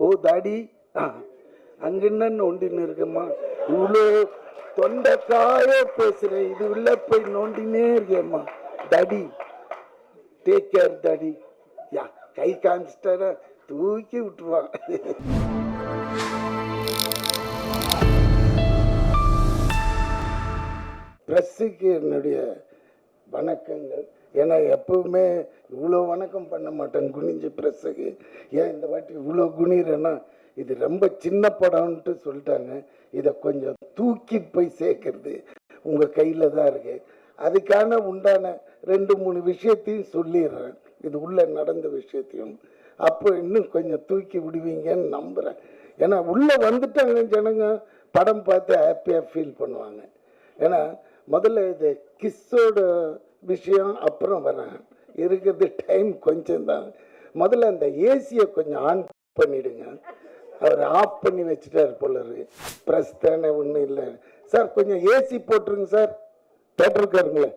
ஓ தாடி அங்கன்னு நோண்டின்னு இருக்கம்மா, இவ்வளோ தொண்டைக்காய பேசுகிறேன், இது உள்ள போய் நோண்டினே இருக்கேம்மா. தடி டேக் கேர் தாடி. யா கை காமிச்சிட்டார தூக்கி விட்டுருவான். ப்ரெஸ்ஸுக்கு என்னுடைய வணக்கங்கள். ஏன்னா எப்பவுமே இவ்வளோ வணக்கம் பண்ண மாட்டேன் குனிஞ்சு ப்ரெஸ்ஸுக்கு. ஏன் இந்த வாட்டி இவ்வளோ குனிறேன்னா, இது ரொம்ப சின்ன படம்ன்ட்டு சொல்லிட்டாங்க. இதை கொஞ்சம் தூக்கி போய் சேர்க்கறது உங்கள் கையில் தான் இருக்கு. அதுக்கான உண்டான 2-3 விஷயத்தையும் சொல்லிடுறேன், இது உள்ள நடந்த விஷயத்தையும். அப்போ இன்னும் கொஞ்சம் தூக்கி விடுவீங்கன்னு நம்புகிறேன். ஏன்னா உள்ளே வந்துட்டாங்க ஜனங்க, படம் பார்த்து ஹாப்பியாக ஃபீல் பண்ணுவாங்க. ஏன்னா முதல்ல இது கிஸ்ஸோட விஷயம் அப்புறம் வரேன், இருக்கிறது டைம் கொஞ்சம் தான். முதல்ல அந்த ஏசியை கொஞ்சம் ஆன் பண்ணிவிடுங்க. அவர் ஆஃப் பண்ணி வச்சுட்டார் போல இருக்கு. ப்ரெஸ் தானே, ஒன்றும் இல்லை சார், கொஞ்சம் ஏசி போட்டுருங்க சார், கேட்டிருக்காருங்களே.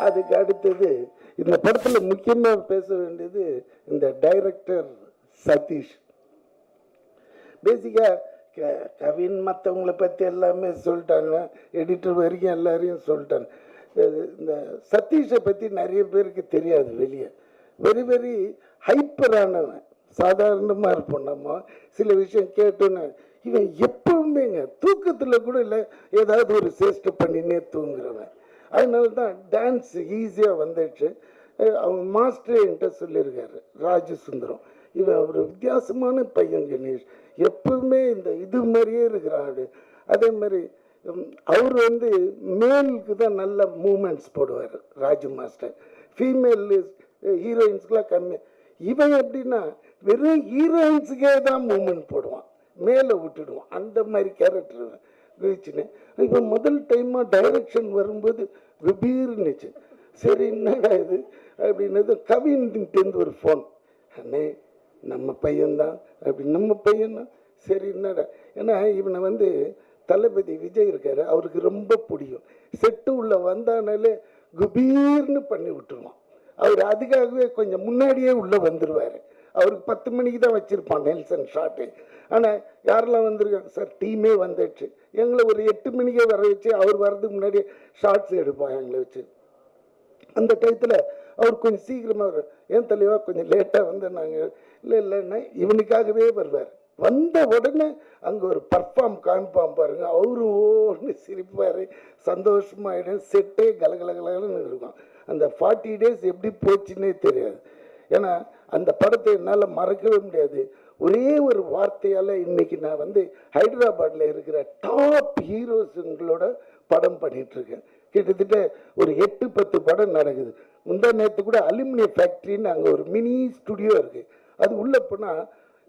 அதுக்கு அடுத்தது இந்த படத்தில் முக்கியமாக பேச வேண்டியது இந்த டைரக்டர் சதீஷ். பேசிக்காக கவின் மற்றவங்களை பற்றி எல்லாமே சொல்லிட்டாங்க, எடிட்டர் வரைக்கும் எல்லாரையும் சொல்லிட்டாங்க. இந்த சதீஷை பற்றி நிறைய பேருக்கு தெரியாது வெளியே. வெரி வெரி ஹைப்பரானவன், சாதாரணமாக இருப்போம். நம்ம சில விஷயம் கேட்டோன்னு இவன் எப்பவுமேங்க தூக்கத்தில் கூட இல்லை, ஏதாவது ஒரு சேஷ்டை பண்ணினே தூங்குறவன். அதனால தான் டான்ஸ் ஈஸியாக வந்துடுச்சு. அவங்க மாஸ்டர் என்கிட்ட சொல்லியிருக்காரு, ராஜசுந்தரம். இவன் ஒரு வித்தியாசமான பையன் கணேஷ், எப்பவுமே இந்த இது மாதிரியே இருக்கிறாரு. அதே மாதிரி அவர் வந்து மேலுக்கு தான் நல்ல மூமெண்ட்ஸ் போடுவார் ராஜு மாஸ்டர். ஃபீமேல் ஹீரோயின்ஸ்க்கெலாம் கம்மி. இவன் எப்படின்னா வெறும் ஹீரோயின்ஸுக்கே தான் மூமெண்ட் போடுவான், மேலே விட்டுடுவான். அந்த மாதிரி கேரக்டர் கழிச்சுன்னு. இப்போ முதல் டைமாக டைரக்ஷன் வரும்போது விபீர்னுச்சு. சரி என்னடா இது அப்படின்னது, கவின்கிட்டேருந்து ஒரு ஃபோன், அண்ணே நம்ம பையன்தான் அப்படி. நம்ம பையன்தான் சரி என்னடா. ஏன்னா இவனை வந்து தளபதி விஜய் இருக்காரு, அவருக்கு ரொம்ப பிடிக்கும். செட்டு உள்ள வந்தானாலே குபீர்னு பண்ணி விட்டுருவான். அவர் அதுக்காகவே கொஞ்சம் முன்னாடியே உள்ளே வந்துடுவார். அவருக்கு 10 மணிக்கு தான் வச்சுருப்பான் நெல்சன் ஷாட்டு. ஆனால் யாரெல்லாம் வந்திருக்காங்க சார், டீமே வந்துடுச்சு. எங்களை ஒரு 8 மணிக்கே வர வச்சு அவர் வர்றதுக்கு முன்னாடியே ஷார்ட்ஸ் எடுப்பான் எங்களை வச்சு. அந்த டயத்தில் அவர் கொஞ்சம் சீக்கிரமாக வர்றார். ஏன் தலைவா கொஞ்சம் லேட்டாக வந்து நாங்கள் இல்லைன்னா இவனுக்காகவே வருவார். வந்த உடனே அங்கே ஒரு பர்ஃபார்ம் காமிப்பான் பாருங்க, அவரு ஓன்னு சிரிப்பார், சந்தோஷமாயிடும். செட்டே கலகலகலன்னு இருக்கும். அந்த 40 டேஸ் எப்படி போச்சுன்னே தெரியாது. ஏன்னா அந்த படத்தை என்னால் மறக்கவே முடியாது. ஒரே ஒரு வார்த்தையால் இன்னைக்கு நான் வந்து ஹைதராபாத்தில் இருக்கிற டாப் ஹீரோஸுங்களோட படம் பண்ணிகிட்ருக்கேன். கிட்டத்தட்ட ஒரு 8-10 படம் நடக்குது. முந்தா நேற்று கூட அலுமினிய ஃபேக்ட்ரின்னு அங்கே ஒரு மினி ஸ்டுடியோ இருக்குது. அது உள்ளே போனால்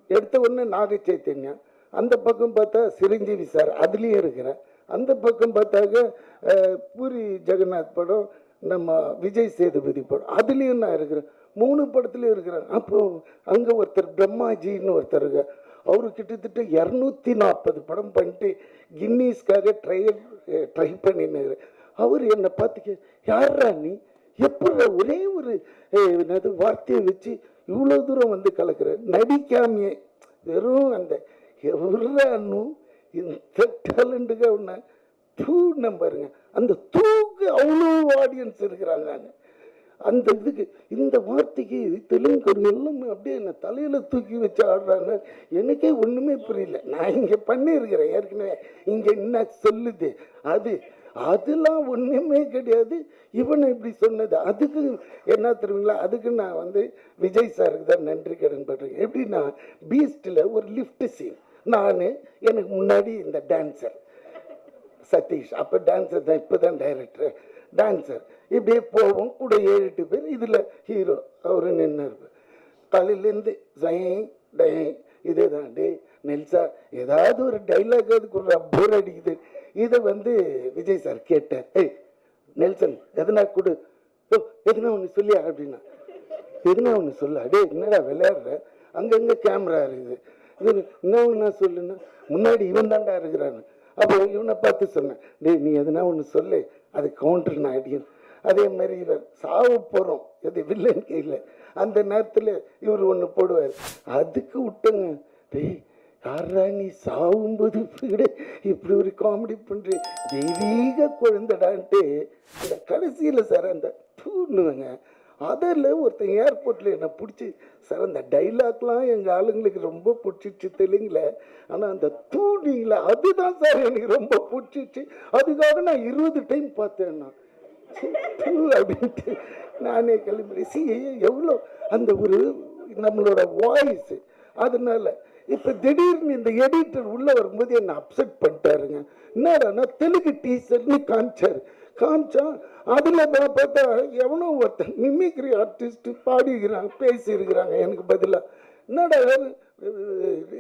எடுத்த உடனே நாக சைத்தன்யா, அந்த பக்கம் பார்த்தா சிரஞ்சீவி சார் அதுலேயும் இருக்கிறேன். அந்த பக்கம் பார்த்தாக்க பூரி ஜெகநாத் படம், நம்ம விஜய் சேதுபதி படம் அதுலேயும் நான் இருக்கிறேன். 3 படத்துலையும் இருக்கிறேன். அப்போ அங்கே ஒருத்தர் பிரம்மாஜின்னு ஒருத்தர் இருக்க, அவரு கிட்டத்தட்ட 240 படம் பண்ணிட்டு கின்னீஸ்க்காக ட்ரை பண்ணின்னு. அவர் என்னை பார்த்துக்க, யாரா நீ, எப்படி ஒரே ஒரு வார்த்தையை வச்சு இவ்வளோ தூரம் வந்து கலக்கிற, நடிக்காமையே வெறும் அந்த எவ்வளோ இந்த டேலண்ட்டுக்கு ஒன்று தூண்ண பாருங்க. அந்த தூக்கு அவ்வளோ ஆடியன்ஸ் இருக்கிறாங்க. அந்த இதுக்கு இந்த வார்த்தைக்கு தெலுங்கு எல்லாமே அப்படியே என்ன தலையில் தூக்கி வச்சு ஆடுறாங்க. எனக்கே ஒன்றுமே புரியல. நான் இங்கே பண்ணியிருக்கிறேன் ஏற்கனவே, இங்கே என்ன சொல்லுது அதெல்லாம் ஒன்றுமே கிடையாது. இவனை இப்படி சொன்னது அதுக்கு என்ன தெரியுங்களா, அதுக்கு நான் வந்து விஜய் சாருக்கு தான் நன்றி கடன் பண்றேன். எப்படின்னா பீஸ்டில் ஒரு லிஃப்ட் சீன், நான் எனக்கு முன்னாடி இந்த டான்ஸர் சதீஷ், அப்போ டான்ஸர் தான், இப்போ தான் டைரக்டர். டான்ஸர் இப்படியே போவோம் கூட 7-8 பேர். இதில் ஹீரோ அவரு நின்று இருப்பார். காலையிலேருந்து இதே தான், டே நெல்சா ஏதாவது ஒரு டைலாக் அதுக்கு ஒரு போர் அடிக்குது. இதை வந்து விஜய் சார் கேட்டேன், ஏய் நெல்சன் எதனா கொடு, எதுனா ஒன்று சொல்லியா அப்படின்னா, எதுனா ஒன்று சொல்ல, டே என்னடா விளையாடுற, அங்கங்கே கேமரா இருக்குது, இது என்ன ஒன்றா சொல்லுன்னா, முன்னாடி இவன் தாண்டா இருக்கிறான்னு. அப்போ இவனை பார்த்து சொன்னேன், டே நீ எதுனா ஒன்று சொல்லு, அது கவுண்டர் நான் அடிக்கணும். அதே மாதிரி இவர் சாவ போகிறோம் எது வில்லன் கையில், அந்த நேரத்தில் இவர் ஒன்று போடுவார், அதுக்கு விட்டுங்க டேய் யாரா நீ சாவும்போது இப்படி ஒரு காமெடி பண்ணுற தெய்வீக குழந்தைடான்ட்டு இந்த கடைசியில் சார் அந்த தூணுவேங்க. அதில் ஒருத்தன் ஏர்போர்ட்டில் என்னை பிடிச்சி சார் அந்த டைலாக்லாம் எங்கள் ஆளுங்களுக்கு ரொம்ப பிடிச்சிச்சு தெலுங்குல, ஆனால் அந்த தூணிங்கள அதுதான் சார் எனக்கு ரொம்ப பிடிச்சிச்சு. அதுக்காக நான் 20 டைம் பார்த்தேன் நான் அப்படின்ட்டு நானே கிளம்பி எவ்வளோ அந்த ஒரு நம்மளோட வாய்ஸ். அதனால இப்போ திடீர்னு இந்த எடிட்டர் உள்ளே வரும்போது என்னை அப்செட் பண்ணிட்டாருங்க. என்னடா தெலுங்கு டீச்சர்னு காமிச்சா அதில் பார்த்தா எவனோ ஒருத்தன் மிமிக்ரி ஆர்டிஸ்ட் பாடிக்கிறாங்க பேசியிருக்கிறாங்க எனக்கு பதிலாக. என்னடா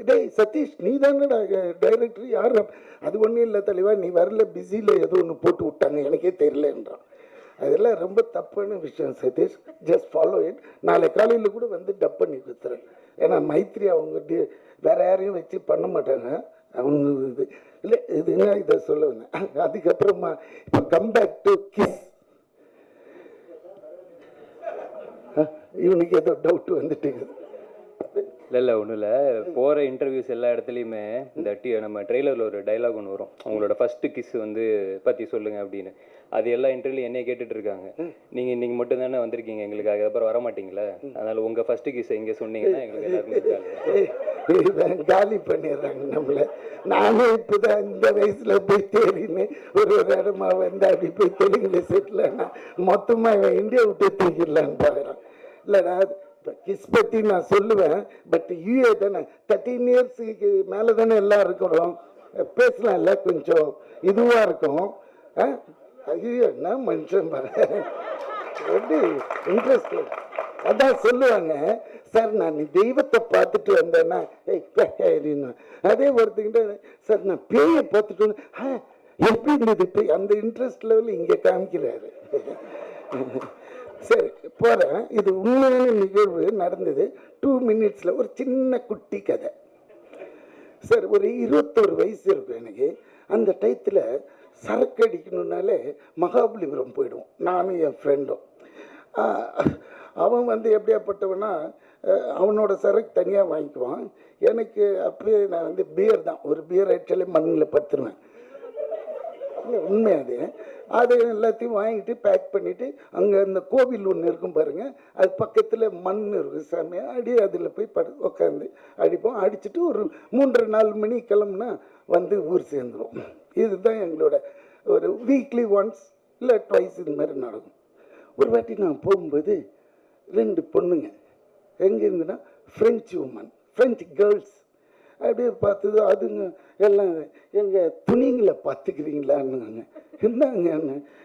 டேய் சதீஷ் நீ தானடா டைரக்டர், யார்? அது ஒன்றும் இல்லை தலைவா, நீ வரல பிஸியில் ஏதோ ஒன்று போட்டு விட்டாங்க எனக்கே தெரியலன்றான். அதெல்லாம் ரொம்ப தப்பான விஷயம் சதீஷ், ஜஸ்ட் ஃபாலோ இட். நாளை காலையில் கூட வந்து டப் பண்ணி கொடுத்துறேன். ஏன்னா மைத்ரி அவங்க வேற யாரையும் வச்சு பண்ண மாட்டாங்க அவங்க. இது இல்லை இதுன்னா இதை சொல்ல வந்தேன். அதுக்கப்புறமா இப்போ கம்பேக் டு கிஸ், இவனுக்கு ஏதோ டவுட் வந்துட்டு இல்லை ஒன்றும் இல்லை. போகிற இன்டர்வியூஸ் எல்லா இடத்துலையுமே இந்த நம்ம ட்ரெய்லரில் ஒரு டைலாக் ஒன்று வரும், அவங்களோட ஃபஸ்ட்டு கிஸ் வந்து பற்றி சொல்லுங்கள் அப்படின்னு. அது எல்லா இன்டர்வியூலையும் என்னைய கேட்டுட்டு இருக்காங்க. நீங்கள் இன்றைக்கி மட்டும் தானே வந்திருக்கீங்க எங்களுக்காக, அப்புறம் வர மாட்டீங்களா? அதனால் உங்கள் ஃபஸ்ட்டு கிஸ் இங்கே சொன்னீங்கன்னா எங்களுக்கு எல்லாருமே காலி பண்ணிடுறாங்க நம்மளை. நானும் இப்போ தான் இந்த வயசில் போய் தேடின்னு ஒரு இடமா வந்து அப்படி போய் தெலுங்குல செட்டில் மொத்தமாக இந்தியா விட்டு தூக்கிடலான்னு பார்க்குறேன். இல்லைடா கிஸ் பற்றி நான் சொல்லுவேன், பட் யூஏ தானே 13 இயர்ஸுக்கு மேலே தானே எல்லாம் இருக்கிறோம், பேசலாம் இல்லை கொஞ்சம் இதுவாக இருக்கும். ஐயோ என்ன மனுஷன் எப்படி இன்ட்ரெஸ்ட் அதான் சொல்லுவாங்க சார். நான் தெய்வத்தை பார்த்துட்டு வந்தேன்னா அதே ஒருத்தங்கிட்ட சார் நான் பேயை பார்த்துட்டு வந்தேன் எப்படி இருந்தது பேய், அந்த இன்ட்ரெஸ்ட் லெவலில் இங்கே காமிக்கிறாரு. சரி போகிறேன். இது உண்மையான நிகழ்வு நடந்தது. 2 மினிட்ஸில் ஒரு சின்ன குட்டி கதை சார். ஒரு 21 வயசு இருக்கும் எனக்கு. அந்த டயத்தில் சரக்கு அடிக்கணுன்னாலே மகாபலிபுரம் போயிடுவோம் நானும் என் ஃப்ரெண்டும். அவன் வந்து எப்படியாப்பட்டவனா அவனோட சரக்கு தனியாக வாங்கிக்குவான். எனக்கு அப்போயே நான் வந்து பியர் தான், ஒரு பியர் ஆக்சுவலி மண்ணில் படுத்துருவேன். உண்மை அது எல்லாத்தையும் வாங்கிட்டு பேக் பண்ணிவிட்டு அங்கே அந்த கோவில் ஒன்று இருக்கும் பாருங்கள், அது பக்கத்தில் மண் இருக்கும் சாமி, அடி அதில் போய் உட்காந்து அடிப்போம். அடிச்சுட்டு ஒரு 3-4 மணி கிளம்புனா வந்து ஊர் சேர்ந்துடும். இதுதான் எங்களோட ஒரு வீக்லி ஒன்ஸ் இல்லை ட்வைஸ் இது மாதிரி நடக்கும். ஒரு வாட்டி நான் போகும்போது 2 பொண்ணுங்க எங்கே இருந்துன்னா ஃப்ரெஞ்சு உமன், ஃப்ரெஞ்சு கேர்ள்ஸ் அப்படியே பார்த்தது. அதுங்க எல்லாம் எங்கள் துணிங்களை பார்த்துக்கிறீங்களான்னு. என்னங்க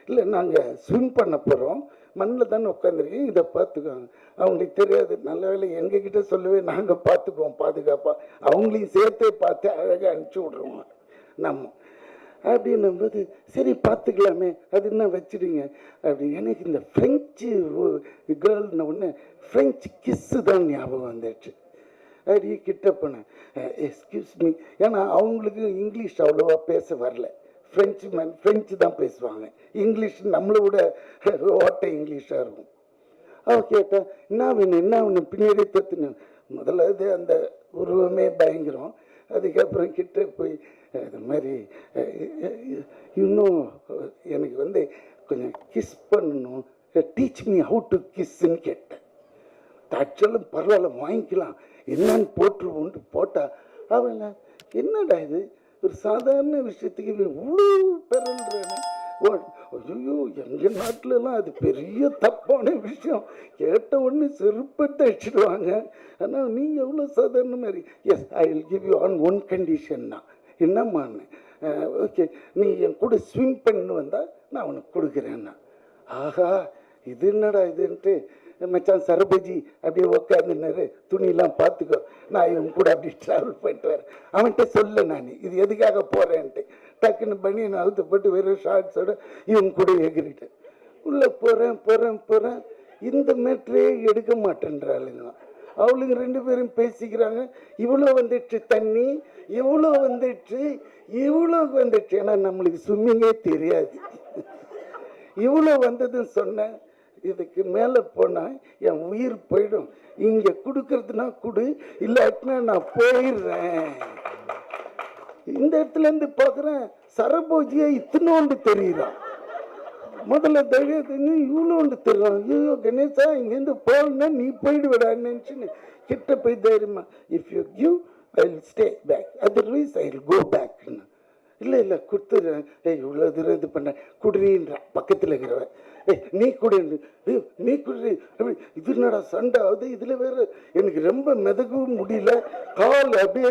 இல்லை நாங்கள் ஸ்விம் பண்ண போகிறோம், மண்ணில் தானே உட்காந்துருக்கீங்க, இதை பார்த்துக்கோங்க. அவங்களுக்கு தெரியாது, நல்ல வேலை எங்ககிட்ட சொல்லவே நாங்கள் பார்த்துக்குவோம் பாதுகாப்பாக, அவங்களையும் சேர்த்தே பார்த்து அழகாக அனுப்பிச்சி விட்ருவோம் நம்ம. அப்படின்னும்போது சரி பார்த்துக்கலாமே அது என்ன வச்சுடுங்க அப்படி. எனக்கு இந்த ஃப்ரெஞ்சு கேர்ள்னு ஒன்று ஃப்ரெஞ்சு கிஸ்ஸு தான் ஞாபகம் வந்துடுச்சு. அப்படி கிட்ட போனேன், எக்ஸ்கியூஸ் மீ, ஏன்னா அவங்களுக்கு இங்கிலீஷ் அவ்வளோவா பேச வரல. ஃப்ரெஞ்சு தான் பேசுவாங்க, இங்கிலீஷ் நம்மளை விட ஓட்டை இங்கிலீஷாக இருக்கும். அவள் கேட்டேன் என்ன வேணும் பின்னாடி தத்துனேன். முதல்ல இது அந்த உருவமே பயங்கரம். அதுக்கப்புறம் கிட்ட போய் அது மாதிரி இன்னும் எனக்கு வந்து கொஞ்சம் கிஸ் பண்ணணும், டீச் மீ ஹவு டு கிஸ்ன்னு கேட்டேன். ஆக்சுவலும் பரவாயில்ல வாங்கிக்கலாம் என்னன்னு போட்டுருவோன்ட்டு போட்டால் அவன் என்னடா இது ஒரு சாதாரண விஷயத்துக்கு இவ்வளோ பெறல்றானே. ஐயோ எங்கள் நாட்டிலலாம் அது பெரிய தப்பான விஷயம், கேட்ட உடனே செருப்பட்டு அடிச்சிடுவாங்க. ஆனால் நீங்கள் எவ்வளோ சாதாரண மாதிரி. Yes I will give you on one கண்டிஷன்னா. என்னம்மான்னு, ஓகே நீ என் கூட ஸ்விம் பண்ணு வந்தால் நான் உனக்கு கொடுக்குறேன்னா. ஆஹா இது என்னடா இதுன்ட்டு மச்சான் சரபஜி அப்படியே உட்காந்துன்னாரு, துணியெல்லாம் பார்த்துக்கோ நான் இவன் கூட அப்படி ட்ராவல் பண்ணிட்டு வரேன். அவன்கிட்ட சொல்ல நான் இது எதுக்காக போகிறேன்ட்டு டக்குன்னு பண்ணி நான் அவுத்தப்பட்டு வெறும் ஷார்ட்ஸோட இவன் கூட எகிரிட்டேன். உள்ளே போகிறேன். இந்த மேட்ரே எடுக்க மாட்டேன்றாளுங்க. அவளுங்க 2 பேரும் பேசிக்கிறாங்க. இவ்வளோ வந்துடுச்சு தண்ணி, இவ்வளோ வந்துடுச்சு. ஏன்னா நம்மளுக்கு ஸ்விம்மிங்கே தெரியாது. இவ்வளோ வந்ததுன்னு சொன்னேன். இதுக்கு மேலே போனால் என் உயிர் போயிடும். இங்கே கொடுக்கறதுனா கொடு, இல்லாட்டினா நான் போயிடுறேன். இந்த இடத்துல இருந்து பார்க்குறேன் சரபோஜியை இத்தினோண்டு தெரியுறான். முதல்ல தைரியத்துக்கு இவ்வளோண்டு தெரியும். ஐயோ கணேசா, இங்கேருந்து போகணுன்னா நீ போயிடுவிடான்னு நினச்சின்னு கிட்ட போய் தைரியமா, if you give I will stay back, otherwise I will go பேக்னா. இல்லை இல்லை கொடுத்துட்றேன். இவ்வளோ தூரம் இது பண்ண குடுறின்றான் பக்கத்தில் இருக்கிறவன். நீ குடு, நீ குடு. அப்படி இது என்னடா சண்டை ஆகுது. இதில் வேற எனக்கு ரொம்ப மிதக்கவும் முடியல, கால் அப்படியே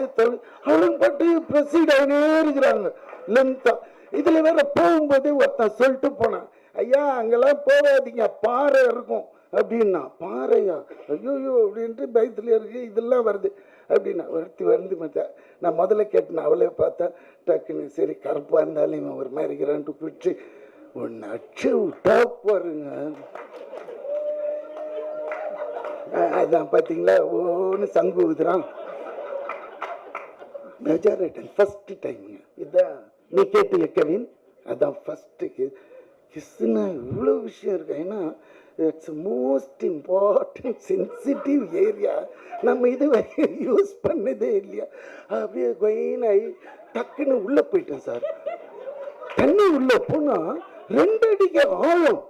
அவளும் பாட்டு ப்ரொசீட் ஆகினே இருக்கிறாங்க லென்த்தா. இதில் வேற போகும்போதே ஒருத்தன் சொல்லிட்டு போனான், ஐயா அங்கெல்லாம் போகாதீங்க பாறை இருக்கும் அப்படின்னா. பாறையா? ஐயோயோ அப்படின்ட்டு பயத்துல இருக்கு. இதெல்லாம் வருது அப்படின்னா ஒருத்தி வந்து மச்சா. நான் முதல்ல கேட்டேன், அவளே பார்த்தா டக்குன்னு சரி கருப்பாக இருந்தாலும் இவன் ஒரு மாதிரி இருக்கிறான்ட்டு பிடிச்சி ஒன்று அச்சு விட்டா பாருங்க. அதான் பார்த்தீங்களா ஒன்று சங்கு ஊதுறான். மெஜாரிட்டி ஃபர்ஸ்ட் டைமுங்க இதான். நீ கேட்டீங்க கவின், அதான் ஃபர்ஸ்ட்டு கிஸ்ஸுன்னா இவ்வளோ விஷயம் இருக்கு. ஏன்னா it's most important sensitive area. நம்ம இது யூஸ் பண்ணதே இல்லையா. அப்படியே கொயினாகி டக்குன்னு உள்ளே போயிட்டேன் சார். தண்ணி உள்ளே போனால் 2 அடிக்கு ஆழம்.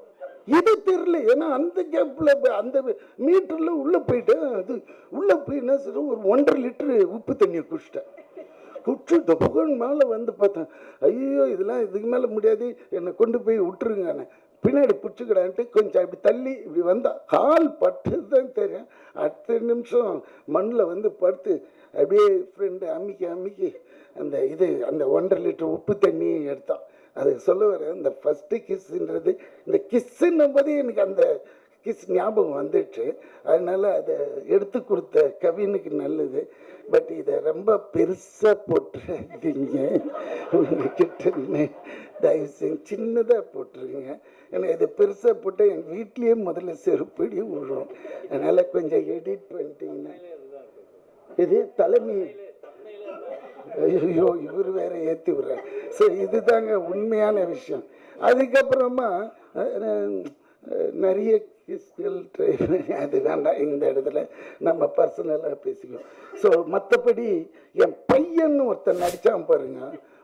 இது தெரியல. ஏன்னா அந்த கேப்பில் அந்த மீட்டரில் உள்ளே போயிட்டேன். அது உள்ளே போய் என்ன சார் ஒரு 1.5 லிட்டரு உப்பு தண்ணியை குடிச்சிட்டேன். குடிச்சு தொப்புகன் மேலே வந்து பார்த்தேன், ஐயோ இதெல்லாம் இதுக்கு மேலே முடியாது, என்னை கொண்டு போய் விட்டுருங்க. பின்னாடி பிடிச்சிக்கிடான்ட்டு கொஞ்சம் அப்படி தள்ளி இப்படி வந்தா கால் பட்டு தான் தெரியும். அடுத்த நிமிஷம் மண்ணில் வந்து படுத்து அப்படியே ஃப்ரெண்டு அம்மிக்கி அந்த அந்த 1.5 லிட்டர் உப்பு தண்ணி எடுத்தான். அது சொல்ல வர இந்த ஃபஸ்ட்டு கிஸ்ஸுன்றது, இந்த கிஸ்ஸுன்னும் போது எனக்கு அந்த கிஸ் ஞாபகம் வந்துடுச்சு. அதனால் அதை எடுத்து கொடுத்த கவினுக்கு நல்லது. பட் இதை ரொம்ப பெருசாக போட்டுருக்கீங்க. உங்ககிட்ட தயவு செஞ்சு சின்னதாக போட்டுருங்க. ஏன்னா இதை பெருசாக போட்டால் எங்கள் வீட்லேயே முதல்ல செருப்படி விழும். அதனால் கொஞ்சம் எடிட் பண்ணிட்டீங்கன்னா. இது தலைமை. ஐயோ இவர் வேற ஏற்றி விடுறார். சரி இதுதாங்க உண்மையான விஷயம். அதுக்கப்புறமா நிறைய கிஸ்கள் ட்ரை பண்ணி அது வேண்டாம், இந்த இடத்துல நம்ம பர்சனலாக பேசிக்குவோம். ஸோ மற்றபடி என் பையன் ஒருத்தன் நடித்தான் பாருங்க,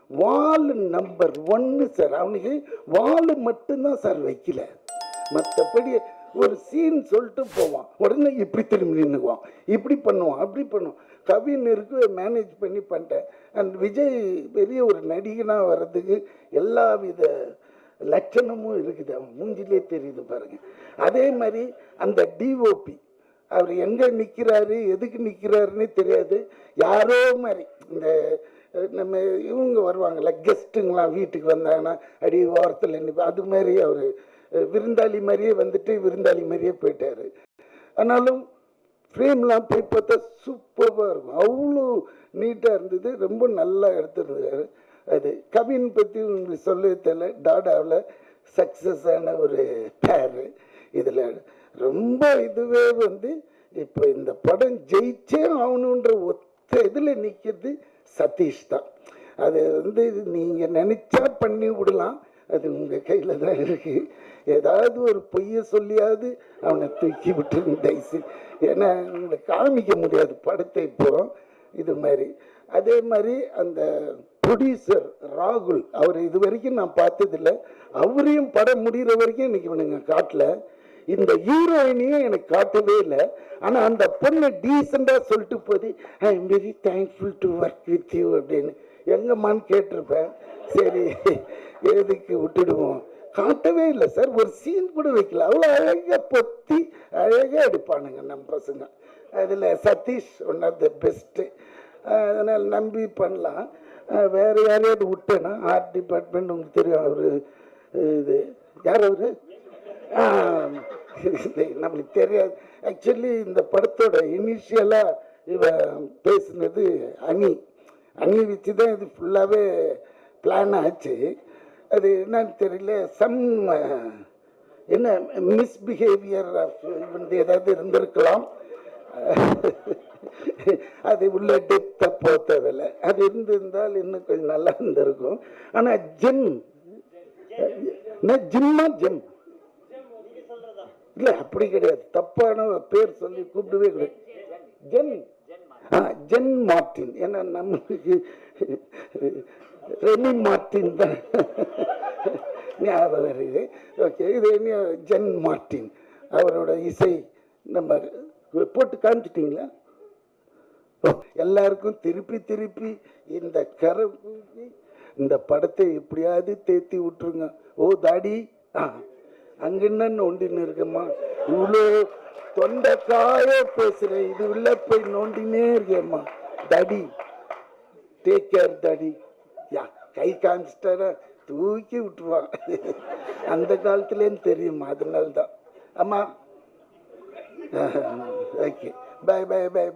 வால் நம்பர் 1 சார். அவனுக்கு வால் மட்டும்தான் சார் வைக்கல, மற்றபடி ஒரு சீன் சொல்லிட்டு போவான், உடனே இப்படி திரும்பி நின்றுக்குவான், இப்படி பண்ணுவான், அப்படி பண்ணுவான். கவிஞருக்கு மேனேஜ் பண்ணி பண்ணிட்டேன். அண்ட் விஜய் பெரிய ஒரு நடிகனாக வர்றதுக்கு எல்லா வித லட்சணமும் இருக்குது, அவன் மூஞ்சிலே தெரியுது பாருங்க. அதே மாதிரி அந்த டிஓபி அவர் எங்கே நிற்கிறாரு எதுக்கு நிற்கிறாருன்னு தெரியாது, யாரோ மாதிரி இந்த நம்ம இவங்க வருவாங்கள்ல கெஸ்ட்டுங்களாம் வீட்டுக்கு வந்தாங்கன்னா அடி ஓரத்தில் நிற்பா, அது மாதிரி அவர் விருந்தாளி மாதிரியே வந்துட்டு விருந்தாளி மாதிரியே போயிட்டார். ஆனாலும் ஃப்ரேம்லாம் போய் பார்த்தா சூப்பராக இருக்கும், அவ்வளோ நீட்டாக இருந்தது, ரொம்ப நல்லா எடுத்துருந்தார். அது கவின் பற்றி உங்களுக்கு சொல்லவே தெரியல, டாடாவில் சக்ஸஸ் ஆன ஒரு பேரு. இதில் ரொம்ப இதுவே வந்து இப்போ இந்த படம் ஜெயிச்சே ஆகணுன்ற ஒத்த இதில் நிற்கிறது சதீஷ் தான். அது வந்து நீங்கள் நினச்சா பண்ணி விடலாம், அது உங்கள் கையில் தான் இருக்குது. ஏதாவது ஒரு பொய்யை சொல்லியாவது அவனை தூக்கி விட்டுருங்க தயவுசு. ஏன்னா உங்களை காமிக்க முடியாது படத்தை இப்போ இது மாதிரி. அதே மாதிரி அந்த ப்ரொடியூசர் ராகுல், அவர் இது வரைக்கும் நான் பார்த்ததில்லை, அவரையும் படம் முடிகிற வரைக்கும் இன்னைக்கு இவனுங்க காட்டல. இந்த ஹீரோயினையும் எனக்கு காட்டவே இல்லை. ஆனால் அந்த பொண்ணு டீசெண்டாக சொல்லிட்டு போது I am very thankful to work with you அப்படின்னு. எங்கம்மான்னு கேட்டிருப்பேன். சரி எதுக்கு விட்டுடுவோம், காட்டவே இல்லை சார், ஒரு சீன் கூட வைக்கல. அவ்வளோ அழகாக பொத்தி அழகாக எடுப்பானுங்க நம்ம பசங்க. அதில் Sathish one of the best. அதனால் நம்பி பண்ணலாம். வேறு யாரையாவது விட்டேன்னா ஆர்ட் டிபார்ட்மெண்ட் உங்களுக்கு தெரியும், அவர் இது யார் அவர் நம்மளுக்கு தெரியாது. ஆக்சுவலி இந்த படத்தோட இனிஷியலாக இவன் பேசுனது அணி வச்சு தான் இது ஃபுல்லாகவே பிளான் ஆச்சு. அது என்னன்னு தெரியல, சம் என்ன மிஸ்பிஹேவியர் வந்து ஏதாவது இருந்திருக்கலாம். அது உள்ள டெப்த்தை போத்தவில்லை, அது இருந்திருந்தால் இன்னும் கொஞ்சம் நல்லா இருந்திருக்கும். ஆனால் என்ன ஜிம்மா ஜெம் இல்லை அப்படி கிடையாது, தப்பான பேர் சொல்லி கூப்பிடவே கிடையாது. Jen Jen Martin. ஏன்னா நம்மளுக்கு ரெனி மார்ட்டின் தான் ஞாபகம் வருது. ஓகே, இது என்ன ஜென் மார்ட்டின் அவரோட இசை நம்ம போட்டு காமிச்சிட்டிங்களா? எல்லாருக்கும் திருப்பி திருப்பி இந்த இந்த படத்தை எப்படியாவது தேத்தி விட்டுருங்க. ஓ தாடி அங்கன்னு நோண்டின்னு இருக்கம்மா, இவ்வளோ தொண்டைக்காய பேசுகிறேன், இது உள்ள போய் நோண்டினே இருக்கேம்மா. தடி டேக் கேர் தடி. யா கை காமிச்சிட்டார தூக்கி விட்டுருவான். அந்த காலத்துலேருந்து தெரியுமா, அதனால்தான். ஆமாம், ஓகே, பை பை பை.